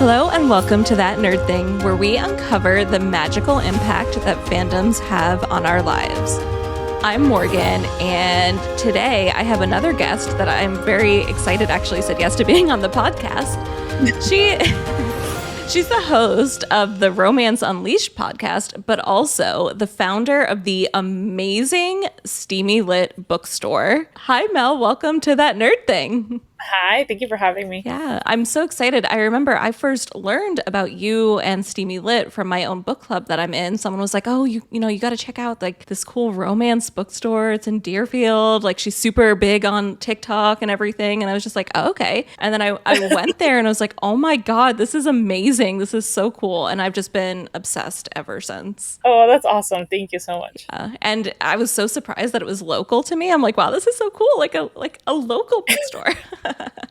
Hello and welcome to That Nerd Thing, where we uncover the magical impact that fandoms have on our lives. I'm Morgan, and today I have another guest that I'm very excited actually said yes to being on the podcast. She's the host of the Romance Unleashed podcast, but also the founder of the amazing Steamy Lit bookstore. Hi, Mel. Welcome to That Nerd Thing. Hi, thank you for having me. Yeah, I'm so excited. I remember I first learned about you and Steamy Lit from my own book club that I'm in. Someone was like, "Oh, you got to check out like this cool romance bookstore. It's in Deerfield. Like she's super big on TikTok and everything." And I was just like, "Oh, okay." And then I went there and I was like, "Oh my God, this is amazing. This is so cool." And I've just been obsessed ever since. Oh, that's awesome. Thank you so much. And I was so surprised that it was local to me. I'm like, "Wow, this is so cool. Like a local bookstore."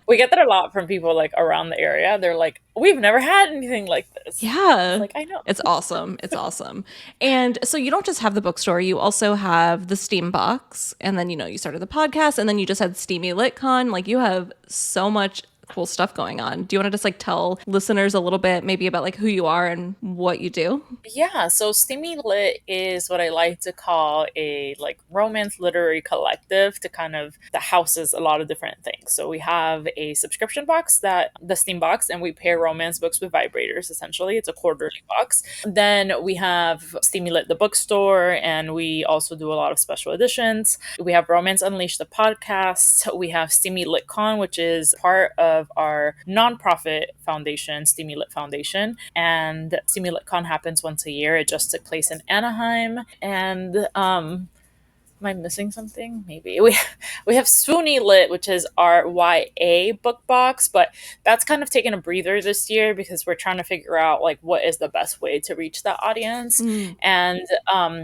We get that a lot from people like around the area. They're like, "We've never had anything like this." Yeah. Like, I know. It's awesome. It's awesome. And so you don't just have the bookstore, you also have the Steam box. And then, you started the podcast and then you just had Steamy Lit Con. Like you have so much cool stuff going on. Do you want to just like tell listeners a little bit maybe about like who you are and what you do? Yeah, so Steamy Lit is what I like to call a like romance literary collective that houses a lot of different things. So we have a subscription box, that the Steam box, and we pair romance books with vibrators. Essentially, it's a quarterly box. Then we have Steamy Lit the bookstore, and we also do a lot of special editions. We have Romance Unleashed the podcast. We have Steamy Lit Con, which is part of our nonprofit foundation, Steamy Lit Foundation, and Steamy Lit Con happens once a year. It just took place in Anaheim, and am I missing something? Maybe we have Swoony Lit, which is our YA book box, but that's kind of taken a breather this year because we're trying to figure out like what is the best way to reach that audience. And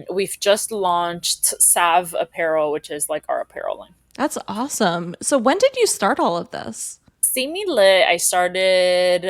we've just launched Sav Apparel, which is like our apparel line. That's awesome. So when did you start all of this? Steamy Lit, I started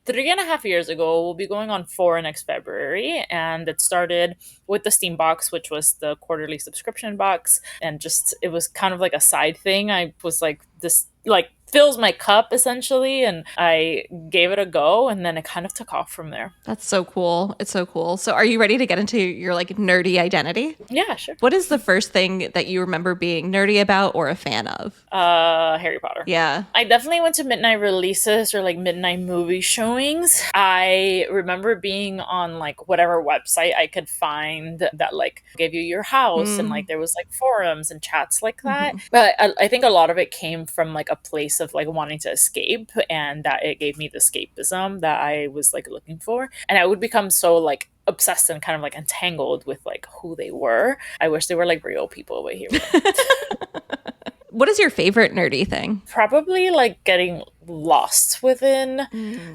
3.5 years ago. We'll be going on 4 next February. And it started with the Steam box, which was the quarterly subscription box. And just, it was kind of like a side thing. I was like, this like fills my cup essentially, and I gave it a go, and then it kind of took off from there. That's so cool. It's so cool. So are you ready to get into your like nerdy identity? Yeah, sure. What is the first thing that you remember being nerdy about or a fan of? Harry Potter. Yeah. I definitely went to midnight releases or like midnight movie showings. I remember being on like whatever website I could find that like gave you your house, and like there was like forums and chats like that. But I think a lot of it came from like a place of like wanting to escape, and that it gave me the escapism that I was like looking for. And I would become so like obsessed and kind of like entangled with like who they were. I wish they were like real people, but here we go. What is your favorite nerdy thing? Probably like getting lost within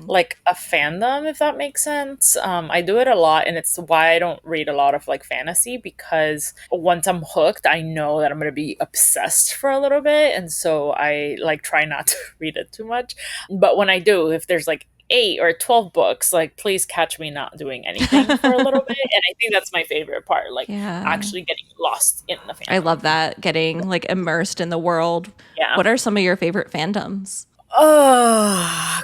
like a fandom, if that makes sense. I do it a lot, and it's why I don't read a lot of like fantasy, because once I'm hooked, I know that I'm going to be obsessed for a little bit, and so I like try not to read it too much. But when I do, if there's like 8 or 12 books, like please catch me not doing anything for a little bit. And I think that's my favorite part, like actually getting lost in the fandom. I love that, getting like immersed in the world. Yeah. What are some of your favorite fandoms?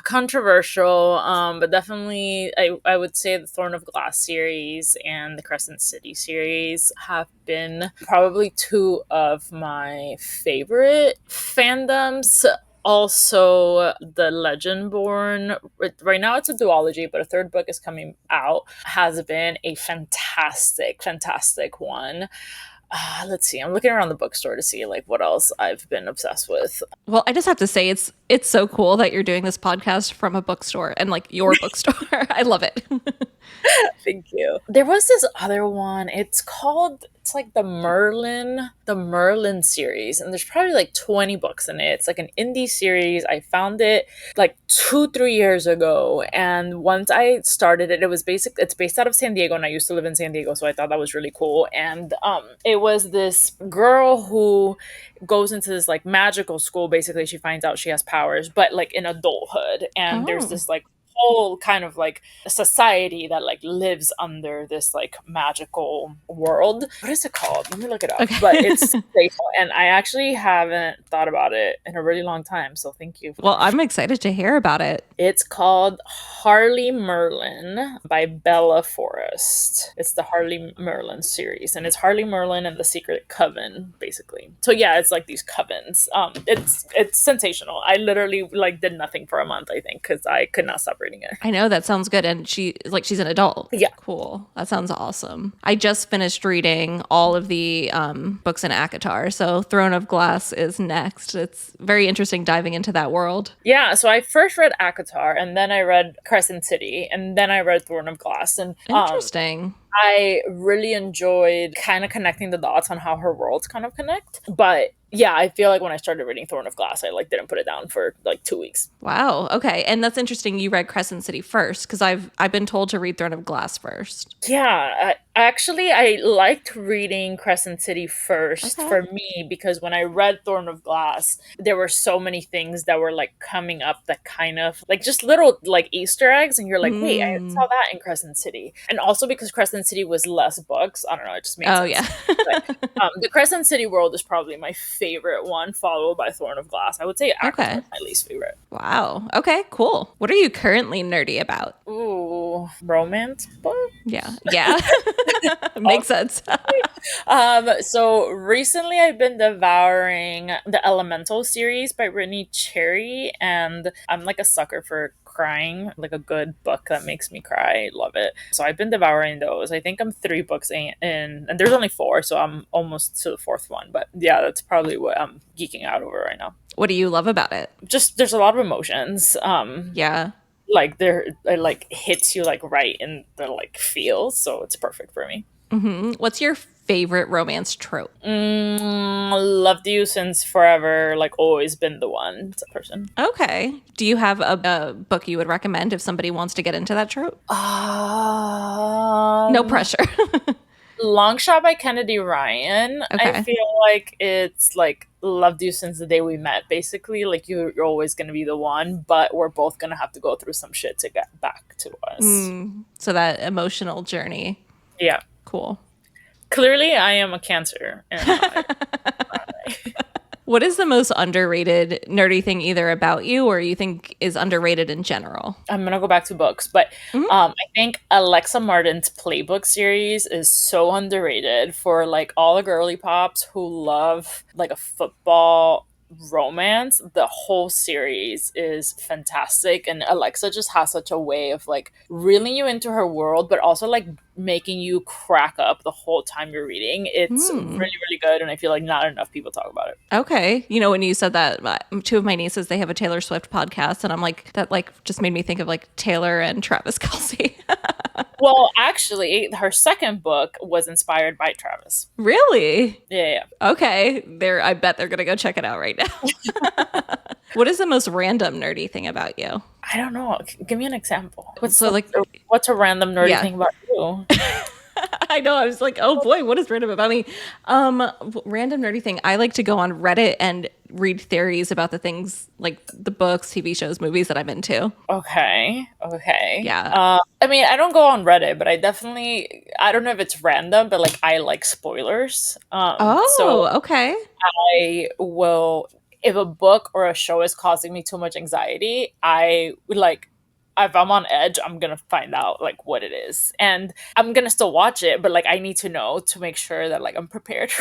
Controversial, but definitely I would say the Thorn of Glass series and the Crescent City series have been probably 2 of my favorite fandoms. Also, the Legendborn, right now it's a duology, but a 3rd book is coming out, has been a fantastic one. Let's see. I'm looking around the bookstore to see like what else I've been obsessed with. Well, I just have to say it's so cool that you're doing this podcast from a bookstore and like your bookstore. I love it. Thank you. There was this other one. It's like the Merlin series, and there's probably like 20 books in it. It's like an indie series. I found it like 2-3 years ago, and once I started it, it's based out of San Diego, and I used to live in San Diego, so I thought that was really cool. And it was this girl who goes into this like magical school. Basically, she finds out she has powers, but like in adulthood, and there's this like whole kind of like a society that like lives under this like magical world. What is it called? Let me look it up. But Okay. it's playful, and I actually haven't thought about it in a really long time. So thank you. Well, I'm excited to hear about it. It's called Harley Merlin by Bella Forrest. It's the Harley Merlin series, and it's Harley Merlin and the Secret Coven, basically. So yeah, it's like these covens. It's sensational. I literally like did nothing for a month, I think, because I could not stop reading it. I know that sounds good. And she's an adult. Yeah. Cool. That sounds awesome. I just finished reading all of the books in ACOTAR. So Throne of Glass is next. It's very interesting diving into that world. Yeah, so I first read ACOTAR, and then I read Crescent City, and then I read Throne of Glass. And Interesting. I really enjoyed kind of connecting the dots on how her worlds kind of connect. But yeah, I feel like when I started reading Throne of Glass, I like didn't put it down for like 2 weeks. Wow. Okay. And that's interesting. You read Crescent City first because I've been told to read Throne of Glass first. Yeah, I liked reading Crescent City first Okay. for me because when I read Throne of Glass, there were so many things that were like coming up that kind of like just little like Easter eggs, and you're like, wait, I saw Mm. that in Crescent City. And also because Crescent City was less books, I don't know, it just made Oh sense. yeah. But, the Crescent City world is probably my favorite one, followed by Throne of Glass. I would say Akatar Okay. is my least favorite. Wow. Okay. Cool. What are you currently nerdy about? Ooh, romance book? Yeah. Yeah. Makes sense. So recently I've been devouring the Elemental series by Brittany Cherry, and I'm like a sucker for crying, like a good book that makes me cry. Love it. So I've been devouring those. I think I'm 3 books in, and there's only 4, so I'm almost to the 4th one. But yeah, that's probably what I'm geeking out over right now. What do you love about it? Just there's a lot of emotions. Yeah. Like it like hits you like right in the like feel, so it's perfect for me. What's your favorite romance trope? Loved you since forever, like always been the one person. Okay. Do you have a book you would recommend if somebody wants to get into that trope? No Um, pressure. Long Shot by Kennedy Ryan. I Okay. feel like it's like loved you since the day we met, basically. Like you're always gonna be the one, but we're both gonna have to go through some shit to get back to us. So that emotional journey. Yeah. Cool. Clearly I am a Cancer, and What is the most underrated nerdy thing either about you or you think is underrated in general? I'm gonna go back to books, but I think Alexa Martin's Playbook series is so underrated for like all the girly pops who love like a football romance. The whole series is fantastic, and Alexa just has such a way of like reeling you into her world, but also like making you crack up the whole time you're reading. It's really good, and I feel like not enough people talk about it. Okay. You know, when you said that, two of my nieces, they have a Taylor Swift podcast, and I'm like, that like just made me think of like Taylor and Travis Kelsey. Well, actually, her second book was inspired by Travis. Really? Yeah. Okay. I bet they're going to go check it out right now. What is the most random nerdy thing about you? I don't know. Give me an example. What's a random nerdy Yeah. thing about you? I know. I was like, oh boy, what is random about me? Random nerdy thing. I like to go on Reddit and read theories about the things like the books, TV shows, movies that I'm into. Okay. Yeah. I mean, I don't go on Reddit, but I don't know if it's random, but like I like spoilers. So Oh, okay. I will, if a book or a show is causing me too much anxiety, I would like, if I'm on edge, I'm gonna find out like what it is, and I'm gonna still watch it, but like I need to know to make sure that like I'm prepared.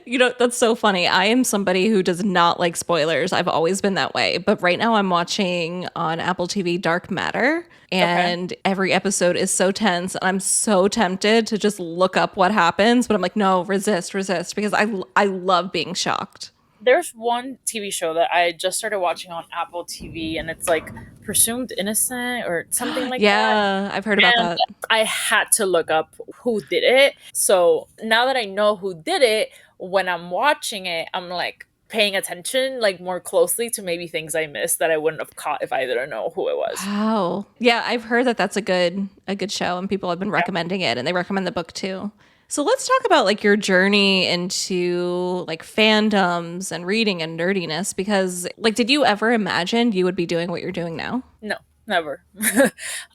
You know, that's so funny. I am somebody who does not like spoilers. I've always been that way. But right now I'm watching on Apple TV Dark Matter, and every episode is so tense. And I'm so tempted to just look up what happens. But I'm like, no, resist, because I love being shocked. There's one TV show that I just started watching on Apple TV, and it's like Presumed Innocent or something like that. Yeah, I've heard about And that. I had to look up who did it. So now that I know who did it, when I'm watching it, I'm like paying attention like more closely to maybe things I missed that I wouldn't have caught if I didn't know who it was. Wow. Yeah, I've heard that that's a good show, and people have been recommending it, and they recommend the book too. So let's talk about like your journey into like fandoms and reading and nerdiness because like did you ever imagine you would be doing what you're doing now? No, never.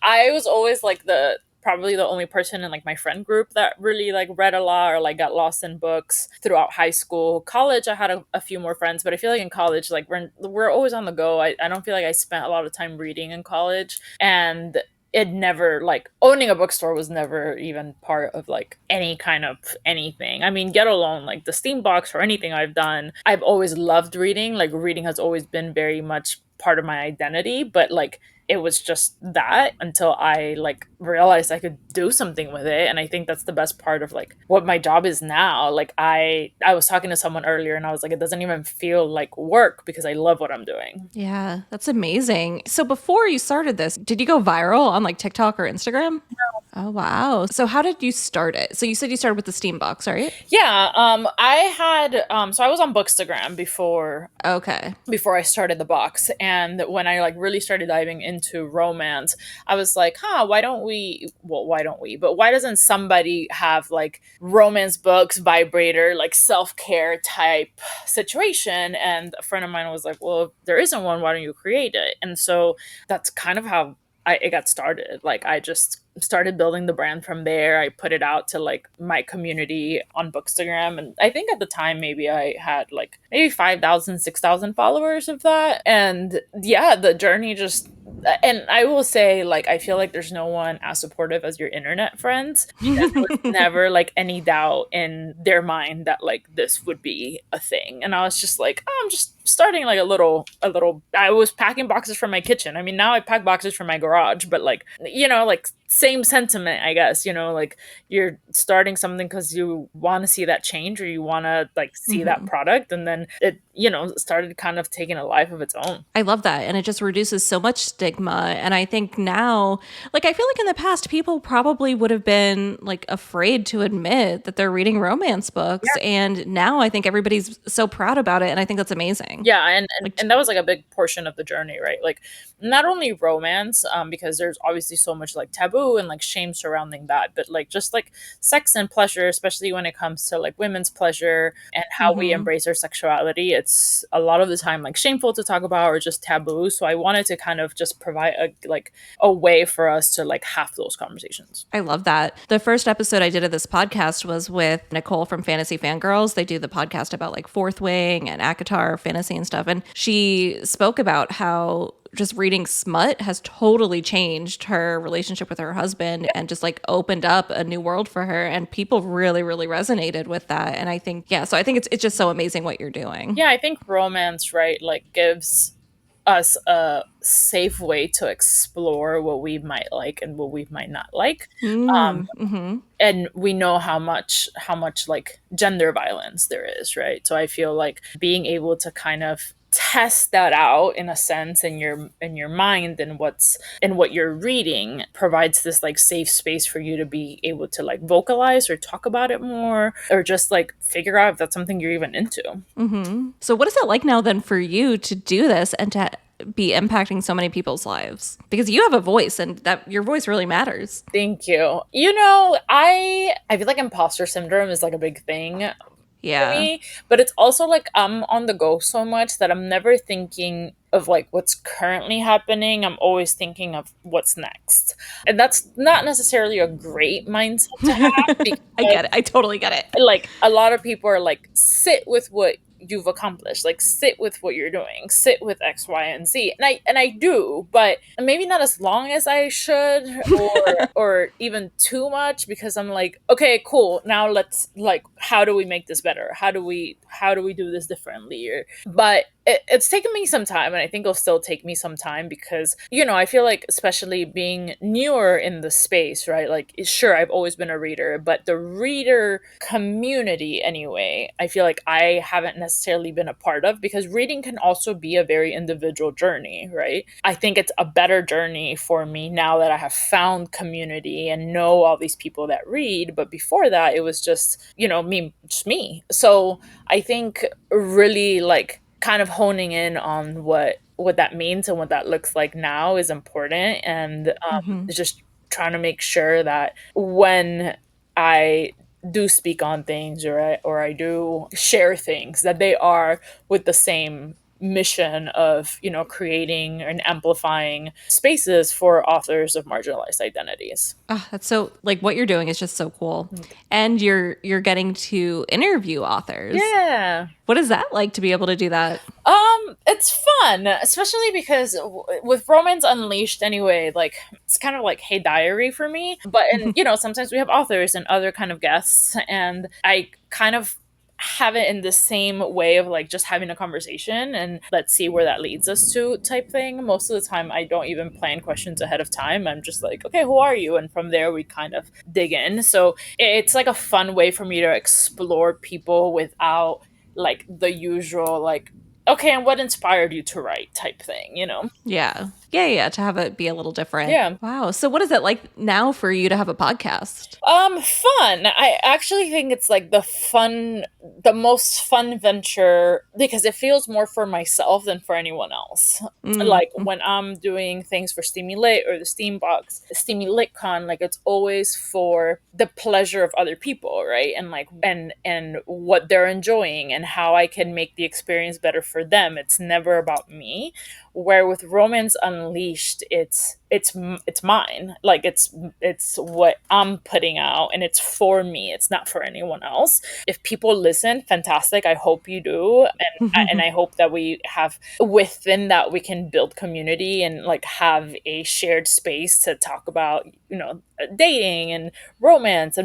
I was always like the probably the only person in like my friend group that really like read a lot or like got lost in books throughout high school. College, I had a few more friends, but I feel like in college, like we're always on the go. I don't feel like I spent a lot of time reading in college, and it never like owning a bookstore was never even part of like any kind of anything. I mean, get alone like the Steam box or anything I've done. I've always loved reading. Like reading has always been very much part of my identity, but like it was just that until I like realized I could do something with it. And I think that's the best part of like what my job is now. Like I was talking to someone earlier and I was like, it doesn't even feel like work because I love what I'm doing. Yeah, that's amazing. So before you started this, did you go viral on like TikTok or Instagram? Oh wow. So how did you start it? So you said you started with the Steam box, right? Yeah, I had so I was on Bookstagram Okay. before I started the box. And when I like really started diving into romance, I was like, huh, why don't we? But why doesn't somebody have like romance books, vibrator, like self-care type situation? And a friend of mine was like, well, if there isn't one, why don't you create it? And so that's kind of how it got started. Like I just started building the brand from there. I put it out to like my community on Bookstagram. And I think at the time, maybe I had like maybe 5,000, 6,000 followers of that. And yeah, the journey just, and I will say, like, I feel like there's no one as supportive as your internet friends. And there was never like any doubt in their mind that like this would be a thing. And I was just like, oh, I'm just starting like I was packing boxes from my kitchen. I mean, now I pack boxes from my garage, but like, like same sentiment, I guess, like you're starting something because you want to see that change or you want to like see that product. And then it, started kind of taking a life of its own. I love that. And it just reduces so much stigma. And I think now, like, I feel like in the past, people probably would have been like afraid to admit that they're reading romance books. Yeah. And now I think everybody's so proud about it. And I think that's amazing. Yeah, and, and Like, and that was like a big portion of the journey, right? Like not only romance, because there's obviously so much like taboo and like shame surrounding that, but like just like sex and pleasure, especially when it comes to like women's pleasure and how we embrace our sexuality. It's a lot of the time like shameful to talk about or just taboo. So I wanted to kind of just provide a way for us to like have those conversations. I love that. The first episode I did of this podcast was with Nicole from Fantasy Fangirls. They do the podcast about like Fourth Wing and ACOTAR fantasy and stuff. And she spoke about how just reading smut has totally changed her relationship with her husband and just like opened up a new world for her. And people really, really resonated with that. And I think, yeah, so I think it's just so amazing what you're doing. Yeah, I think romance, right, like gives us a safe way to explore what we might like and what we might not like. Um, and we know how much like gender violence there is, right? So I feel like being able to kind of test that out in a sense in your mind and what you're reading provides this like safe space for you to be able to like vocalize or talk about it more or just like figure out if that's something you're even into. So, what is it like now then for you to do this and to be impacting so many people's lives? Because you have a voice and that your voice really matters. Thank you. I feel like imposter syndrome is like a big thing for Yeah. me, but it's also like I'm on the go so much that I'm never thinking of like what's currently happening. I'm always thinking of what's next. And that's not necessarily a great mindset to have I because get it. I totally get it. like a lot of people are like sit with what you've accomplished, like sit with what you're doing, sit with X, Y, and Z. And I do, but maybe not as long as I should or even too much because I'm like, okay, cool, now let's like how do we make this better, how do we do this differently, but it's taken me some time and I think it'll still take me some time because I feel like especially being newer in the space, right, like sure I've always been a reader, but the reader community anyway I feel like I haven't necessarily been a part of because reading can also be a very individual journey, right? I think it's a better journey for me now that I have found community and know all these people that read, but before that it was just me. So I think really like kind of honing in on what that means and what that looks like now is important, and just trying to make sure that when I do speak on things, or I do share things, that they are with the same mission of, you know, creating and amplifying spaces for authors of marginalized identities. Oh, that's so like what you're doing is just so cool. And you're getting to interview authors. Yeah. What is that like to be able to do that? It's fun, especially because with Romance Unleashed anyway, like it's kind of like Hey Diary for me. But and you know, sometimes we have authors and other kind of guests, and I kind of have it in the same way of like just having a conversation and let's see where that leads us to type thing. Most of the time I don't even plan questions ahead of time. I'm just like, okay, who are you? And from there we kind of dig in. So it's like a fun way for me to explore people without like the usual like, okay, and what inspired you to write type thing, you know? Yeah. Yeah, yeah, to have it be a little different. Yeah. Wow. So what is it like now for you to have a podcast? Fun. I actually think it's like the most fun venture because it feels more for myself than for anyone else. Mm. Like when I'm doing things for Steamy Lit or the Steamy Lit Con, like it's always for the pleasure of other people, right? And like and what they're enjoying and how I can make the experience better for them. It's never about me. Where with Romance Unleashed, it's mine. Like it's what I'm putting out, and it's for me. It's not for anyone else. If people listen, fantastic. I hope you do, and I hope that we have within that we can build community and like have a shared space to talk about, you know, dating and romance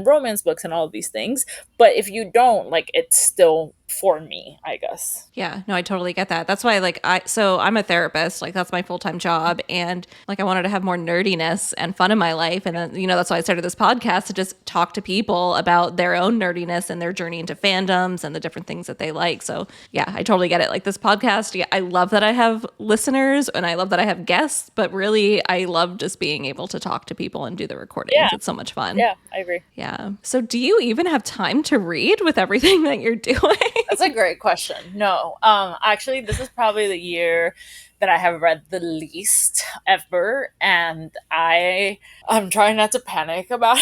books and all of these things. But if you don't, like, it's still for me, I guess. Yeah, no, I totally get that. That's why like so I'm a therapist, like that's my full-time job, and like I wanted to have more nerdiness and fun in my life, and then you know that's why I started this podcast to just talk to people about their own nerdiness and their journey into fandoms and the different things that they like. So, yeah, I totally get it. Like this podcast, yeah, I love that I have listeners and I love that I have guests, but really I love just being able to talk to people and do the recordings. Yeah. It's so much fun. Yeah, I agree. Yeah. So, do you even have time to read with everything that you're doing? That's a great question. No, actually, this is probably the year that I have read the least ever, and I'm trying not to panic about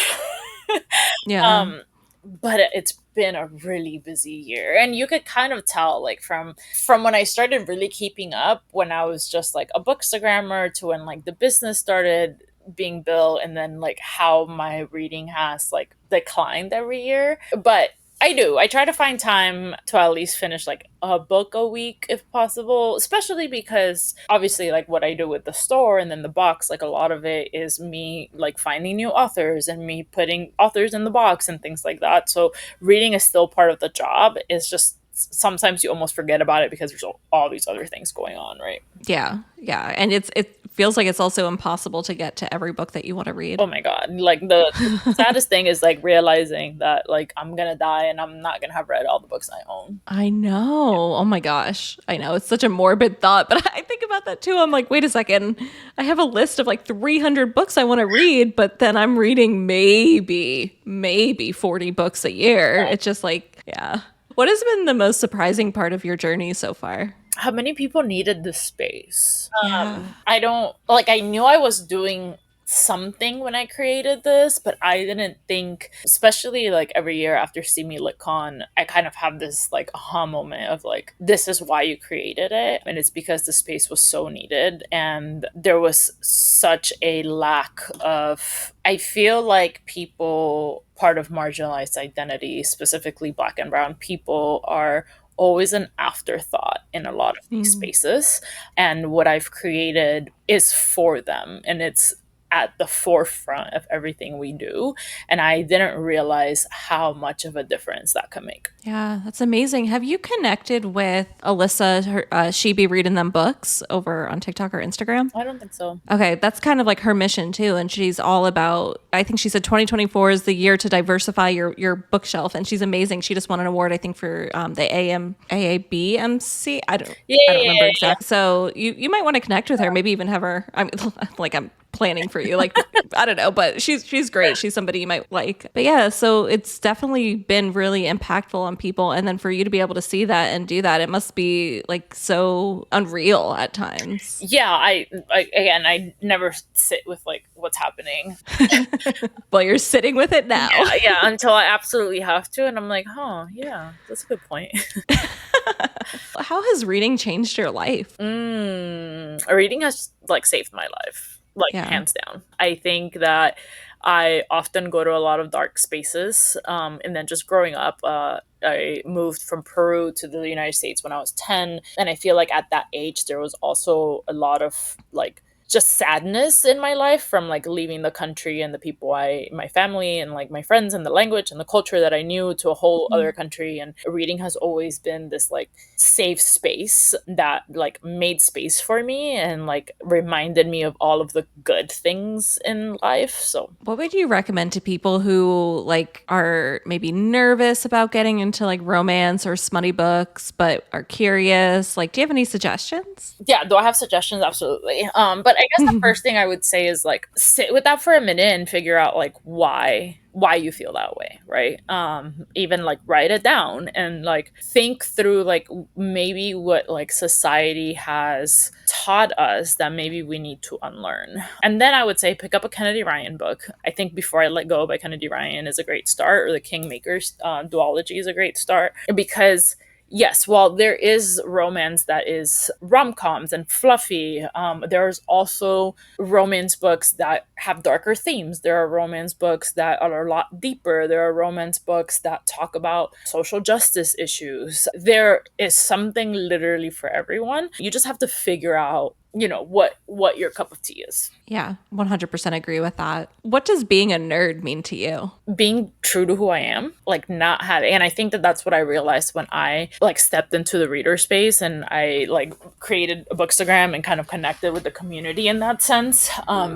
it. Yeah. But it's been a really busy year, and you could kind of tell like from when I started really keeping up, when I was just like a bookstagrammer, to when like the business started being built, and then like how my reading has like declined every year. But I try to find time to at least finish like a book a week if possible, especially because obviously like what I do with the store and then the box, like a lot of it is me like finding new authors and me putting authors in the box and things like that. So reading is still part of the job. It's just sometimes you almost forget about it because there's all these other things going on, right? Yeah. Yeah. And it feels like it's also impossible to get to every book that you want to read. Oh my god, like the saddest thing is like realizing that like I'm gonna die and I'm not gonna have read all the books I own. I know. Oh my gosh. I know. It's such a morbid thought, but I think about that too. I'm like, wait a second. I have a list of like 300 books I want to read, but then I'm reading maybe 40 books a year. It's just like, yeah. What has been the most surprising part of your journey so far? How many people needed this space? Yeah. I don't like, I knew I was doing something when I created this, but I didn't think, especially like every year after Steamy Lit Con, I kind of have this like aha moment of like, this is why you created it. And it's because the space was so needed. And there was such a lack of, I feel like people, part of marginalized identity, specifically Black and Brown people, are always an afterthought in a lot of these spaces. And what I've created is for them. And it's at the forefront of everything we do. And I didn't realize how much of a difference that could make. Yeah, that's amazing. Have you connected with Alyssa, She Be Reading Them Books over on TikTok or Instagram? I don't think so. Okay, that's kind of like her mission too. And she's all about, I think she said 2024 is the year to diversify your bookshelf. And she's amazing. She just won an award, I think, for the AABMC. I don't remember exactly. So you might want to connect with her, maybe even have her, I'm planning for you. Like, I don't know, but she's great. She's somebody you might like. But yeah, so it's definitely been really impactful on people. And then for you to be able to see that and do that, it must be like so unreal at times. Yeah, I never sit with like what's happening. Well, you're sitting with it now. Yeah, until I absolutely have to, and I'm like, huh, yeah, that's a good point. How has reading changed your life? Reading has like saved my life, like Yeah. hands down. I think that I often go to a lot of dark spaces, and then just growing up, I moved from Peru to the United States when I was 10, and I feel like at that age there was also a lot of like just sadness in my life from like leaving the country and the people my family and like my friends and the language and the culture that I knew to a whole other country. And reading has always been this like safe space that like made space for me and like reminded me of all of the good things in life. So What would you recommend to people who like are maybe nervous about getting into like romance or smutty books but are curious? Like, do you have any suggestions? yeah, do I have suggestions? Absolutely. But I guess the first thing I would say is like sit with that for a minute and figure out like why you feel that way, right? Even like write it down and like think through like maybe what like society has taught us that maybe we need to unlearn. And then I would say pick up a Kennedy Ryan book. I think Before I Let Go by Kennedy Ryan is a great start, or The Kingmakers duology is a great start, because yes, while there is romance that is rom-coms and fluffy, there's also romance books that have darker themes. There are romance books that are a lot deeper. There are romance books that talk about social justice issues. There is something literally for everyone. You just have to figure out, you know, what your cup of tea is. Yeah, 100% agree with that. What does being a nerd mean to you? Being true to who I am, like not having, and I think that that's what I realized when I like stepped into the reader space and I like created a bookstagram and kind of connected with the community in that sense,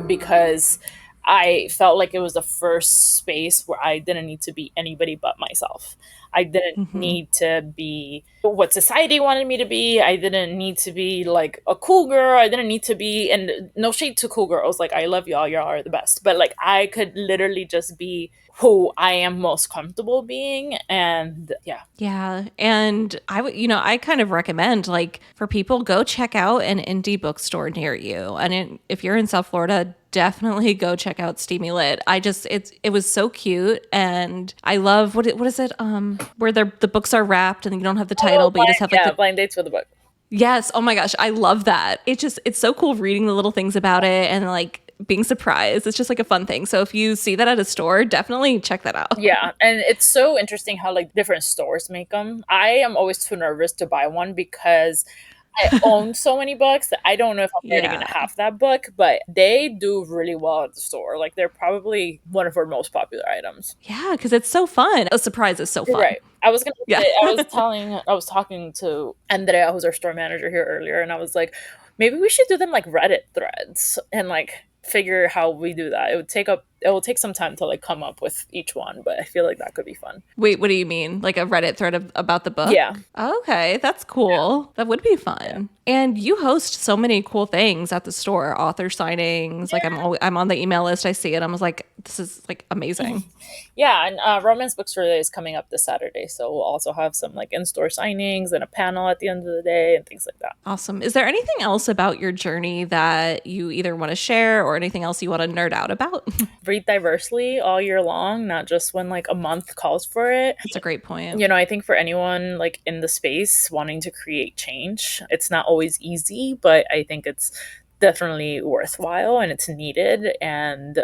because I felt like it was the first space where I didn't need to be anybody but myself. I didn't need to be what society wanted me to be. I didn't need to be like a cool girl. I didn't need to be, and no shade to cool girls. Like, I love y'all. Y'all are the best. But like, I could literally just be who I am most comfortable being. And yeah. Yeah. And I would, I kind of recommend like for people, go check out an indie bookstore near you. And if you're in South Florida, definitely go check out Steamy Lit. It was so cute. And I love, what is it? Where the books are wrapped and you don't have the title, but you just have like blind dates with a book. Yes. Oh my gosh. I love that. It's so cool reading the little things about it and like being surprised. It's just like a fun thing. So if you see that at a store, definitely check that out. Yeah, and it's so interesting how like different stores make them. I am always too nervous to buy one because I own so many books that I don't know if I'm ever going Yeah. to have that book, but they do really well at the store. Like, they're probably one of our most popular items. Yeah, because it's so fun. A surprise is so fun. Right. I was gonna Yeah. say, I was talking to Andrea, who's our store manager here earlier, and I was like, maybe we should do them like Reddit threads and like figure how we do that. It will take some time to like come up with each one, but I feel like that could be fun. Wait, what do you mean? Like a Reddit thread about the book? Yeah. Okay, that's cool. That would be fun. And you host so many cool things at the store, author signings. Like I'm on the email list. I see it. I was like, this is like amazing. Yeah, and Romance Bookstore Day is coming up this Saturday, so we'll also have some like in-store signings and a panel at the end of the day and things like that. Awesome. Is there anything else about your journey that you either want to share or anything else you want to nerd out about? Read diversely all year long, not just when like a month calls for it. That's a great point. You know, I think for anyone like in the space wanting to create change, it's not always easy, but I think it's definitely worthwhile and it's needed. And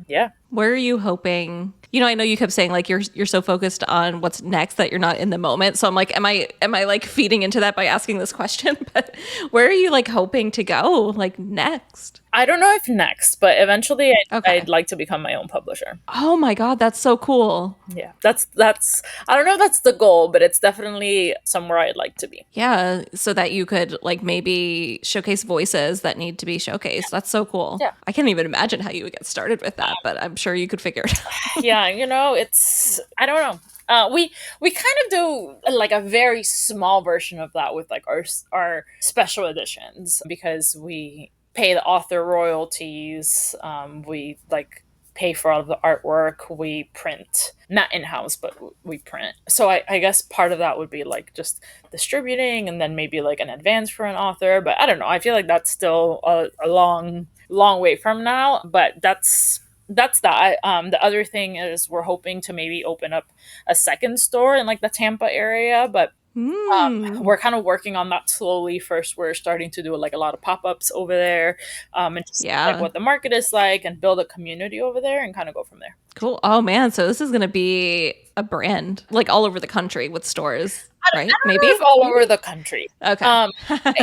yeah. Where are you hoping? I know you kept saying like you're so focused on what's next that you're not in the moment. So I'm like, am I like feeding into that by asking this question? But where are you like hoping to go like next? I don't know if next, but eventually Okay. I'd like to become my own publisher. Oh my God, that's so cool. Yeah, that's I don't know if that's the goal, but it's definitely somewhere I'd like to be. Yeah, so that you could like maybe showcase voices that need to be showcased. That's so cool. Yeah. I can't even imagine how you would get started with that, but I'm sure you could figure it out. Yeah, it's I don't know. We kind of do like a very small version of that with like our special editions because we pay the author royalties. We like pay for all of the artwork. We print, not in house, but we print. So I guess part of that would be like just distributing, and then maybe like an advance for an author. But I don't know. I feel like that's still a long way from now. But that's that. The other thing is we're hoping to maybe open up a second store in like the Tampa area, but we're kind of working on that slowly. First, we're starting to do like a lot of pop-ups over there, and just like Yeah. what the market is like, and build a community over there, and kind of go from there. Cool. Oh man, so this is going to be a brand like all over the country with stores, right? I don't Maybe? know if all over the country. Okay.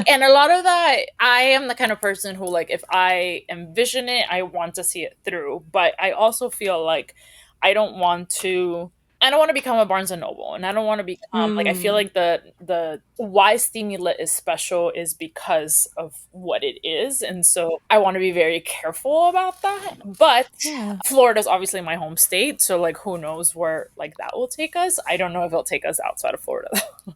And a lot of that, I am the kind of person who, like, if I envision it, I want to see it through. But I also feel like I don't want to. I don't want to become a Barnes and Noble, and I don't want to become like, I feel like the why Steamy Lit is special is because of what it is, and so I want to be very careful about that. But Yeah. Florida's obviously my home state, so like who knows where like that will take us. I don't know if it'll take us outside of Florida.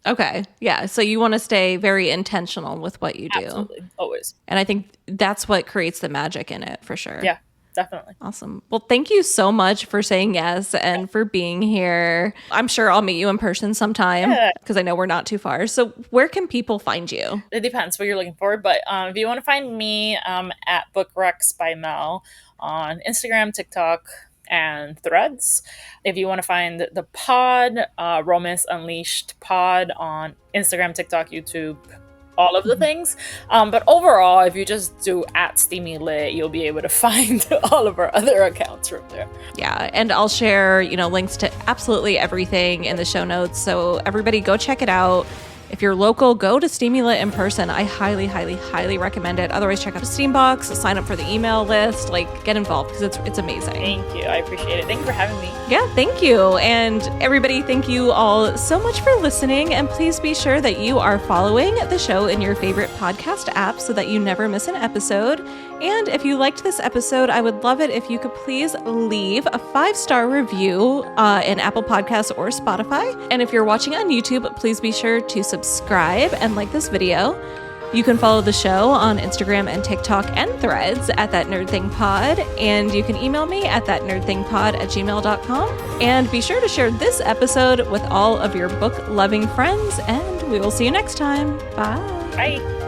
Okay. Yeah. So you want to stay very intentional with what you do. Absolutely, always. And I think that's what creates the magic in it for sure. Yeah, definitely. Awesome. Well, thank you so much for saying yes and for being here. I'm sure I'll meet you in person sometime because I know we're not too far. So where can people find you? It depends what you're looking for, but if you want to find me, at Bookrex by Mel on Instagram, TikTok, and Threads. If you want to find the pod, Romance Unleashed Pod on Instagram, TikTok, YouTube, all of the things. But overall, if you just do at Steamy Lit, you'll be able to find all of our other accounts from there. Yeah. And I'll share, links to absolutely everything in the show notes. So everybody go check it out. If you're local, go to Steamy Lit in person. I highly, highly, highly recommend it. Otherwise, check out the Steambox, sign up for the email list, get involved because it's amazing. Thank you. I appreciate it. Thank you for having me. Yeah, thank you. And everybody, thank you all so much for listening. And please be sure that you are following the show in your favorite podcast app so that you never miss an episode. And if you liked this episode, I would love it if you could please leave a 5-star review in Apple Podcasts or Spotify. And if you're watching on YouTube, please be sure to subscribe and like this video. You can follow the show on Instagram and TikTok and Threads at That Nerd Thing Pod, and you can email me at thatnerdthingpod@gmail.com. And be sure to share this episode with all of your book-loving friends, and we will see you next time. Bye. Bye.